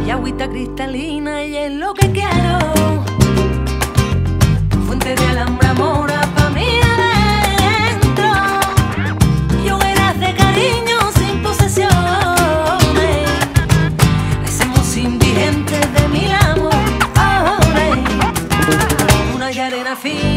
Y agüita cristalina y es lo que quiero. Fuente de alhambra mora pa' mí adentro. Y hogueras de cariño sin posesiones. Hacemos indigentes de mil amores. Una y arena fina.